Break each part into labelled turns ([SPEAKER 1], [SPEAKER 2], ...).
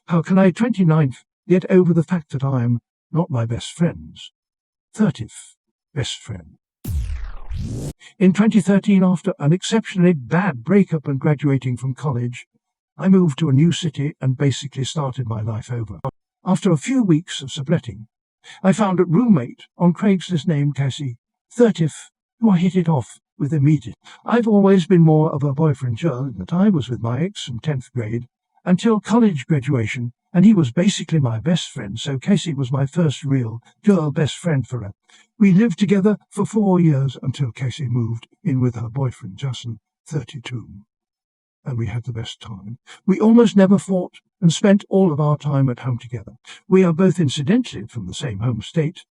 [SPEAKER 1] How can I 29th get over the fact that I'm not my best friend's 30th best friend? In 2013, after an exceptionally bad breakup and graduating from college, I moved to a new city and basically started my life over. After a few weeks of subletting, I found a roommate on Craigslist named Kasie, 30th, who I hit it off with immediately. I've always been more of a boyfriend girl that I was with my ex from 10th grade until college graduation, and he was basically my best friend, so Kasie was my first real girl best friend forever. We lived together for 4 years until Kasie moved in with her boyfriend Justin, 32. And we had the best time. We almost never fought and spent all of our time at home together. We are both incidentally from the same home state,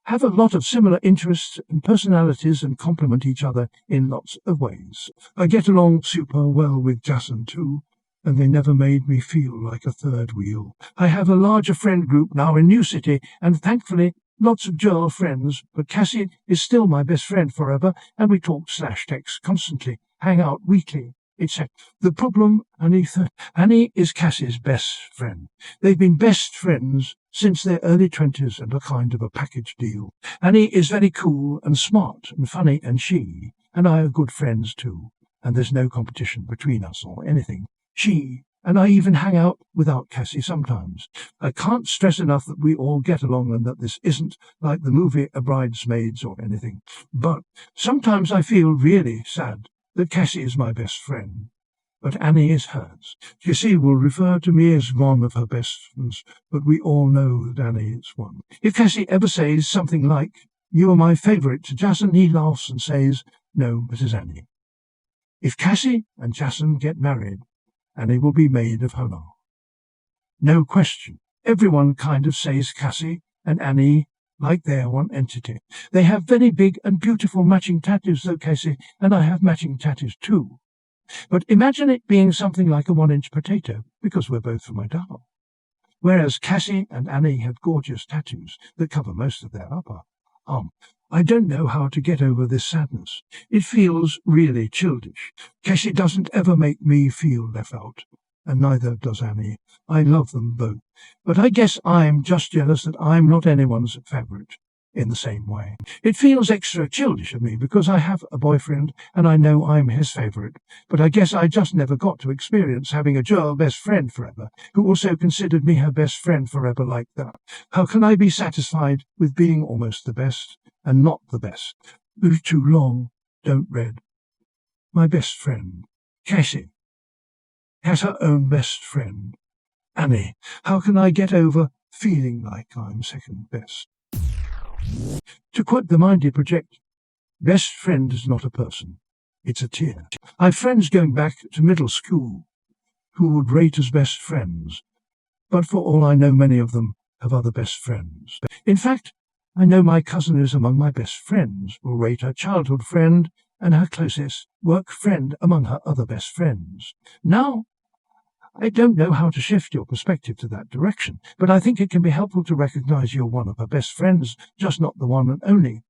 [SPEAKER 1] have a lot of similar interests and personalities and complement each other in lots of ways. I get along super well with Justin too, and they never made me feel like a third wheel. I have a larger friend group now in New City, and thankfully lots of girl friends, but Kasie is still my best friend forever, and we talk/text constantly, hang out weekly, etc. The problem, Annie is Casie's best friend. They've been best friends since their early 20s and are kind of a package deal. Annie is very cool and smart and funny, and she and I are good friends too, and there's no competition between us or anything. She and I even hang out without Kasie sometimes. I can't stress enough that we all get along and that this isn't like the movie Bridesmaids or anything. But sometimes I feel really sad that Kasie is my best friend, but Annie is hers. Kasie will refer to me as one of her best friends, but we all know that Annie is one. If Kasie ever says something like, "You are my favourite," to Jason, he laughs and says, "No, Mrs. Annie." If Kasie and Jason get married, Annie will be maid of honor. No question. Everyone kind of says Kasie and Annie like they're one entity. They have very big and beautiful matching tattoos, though Kasie and I have matching tattoos too. But imagine it being something like a 1-inch potato, because we're both from Idaho. Whereas Kasie and Annie have gorgeous tattoos that cover most of their upper arm. I don't know how to get over this sadness. It feels really childish. Kasie doesn't ever make me feel left out, and neither does Annie. I love them both, but I guess I'm just jealous that I'm not anyone's favourite in the same way. It feels extra childish of me because I have a boyfriend and I know I'm his favourite, but I guess I just never got to experience having a girl best friend forever who also considered me her best friend forever like that. How can I be satisfied with being almost the best and not the best? Move too long, don't read. My best friend, Kasie, has her own best friend, Annie. How can I get over feeling like I'm second best? To quote the Minded Project, best friend is not a person, it's a tier. I've friends going back to middle school who would rate as best friends, but for all I know many of them have other best friends. In fact, I know my cousin is among my best friends, will rate her childhood friend and her closest work friend among her other best friends. Now, I don't know how to shift your perspective to that direction, but I think it can be helpful to recognize you're one of her best friends, just not the one and only.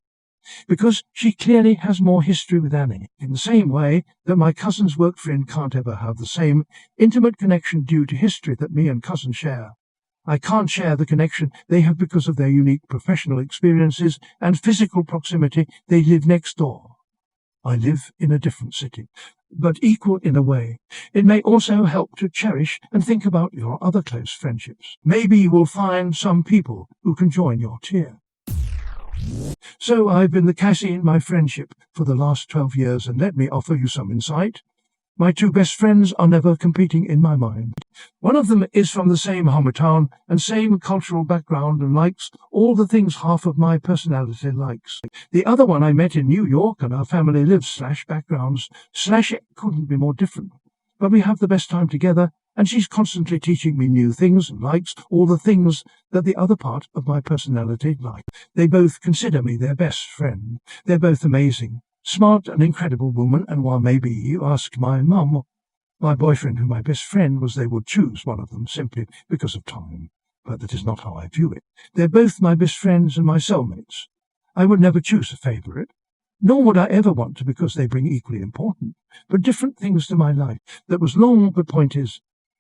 [SPEAKER 1] Because she clearly has more history with Annie, in the same way that my cousin's work friend can't ever have the same intimate connection due to history that me and cousin share. I can't share the connection they have because of their unique professional experiences and physical proximity. They live next door. I live in a different city, but equal in a way. It may also help to cherish and think about your other close friendships. Maybe you will find some people who can join your tier. So I've been the Kasie in my friendship for the last 12 years, and let me offer you some insight. My two best friends are never competing in my mind. One of them is from the same hometown and same cultural background and likes all the things half of my personality likes. The other one I met in New York, and our family lives/backgrounds/ couldn't be more different. But we have the best time together, and she's constantly teaching me new things and likes all the things that the other part of my personality likes. They both consider me their best friend. They're both amazing, smart and incredible woman, and while maybe you ask my mum, my boyfriend who my best friend was, they would choose one of them simply because of time. But that is not how I view it. They're both my best friends and my soulmates. I would never choose a favourite, nor would I ever want to, because they bring equally important, but different things to my life. That was long, but point is,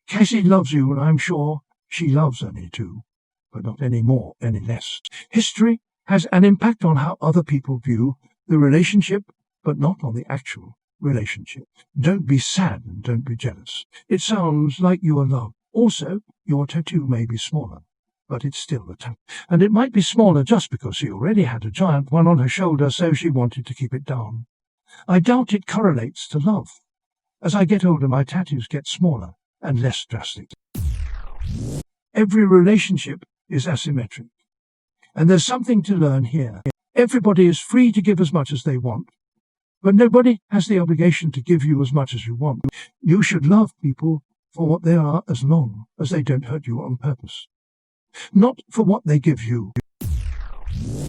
[SPEAKER 1] Kasie loves you, and I'm sure She loves Annie too, but not any more, any less. History has an impact on how other people view the relationship, but not on the actual relationship. Don't be sad and don't be jealous. It sounds like you are loved. Also, your tattoo may be smaller, but it's still a tattoo. And it might be smaller just because she already had a giant one on her shoulder, so she wanted to keep it down. I doubt it correlates to love. As I get older, my tattoos get smaller and less drastic. Every relationship is asymmetric, and there's something to learn here. Everybody is free to give as much as they want, but nobody has the obligation to give you as much as you want. You should love people for what they are as long as they don't hurt you on purpose, not for what they give you.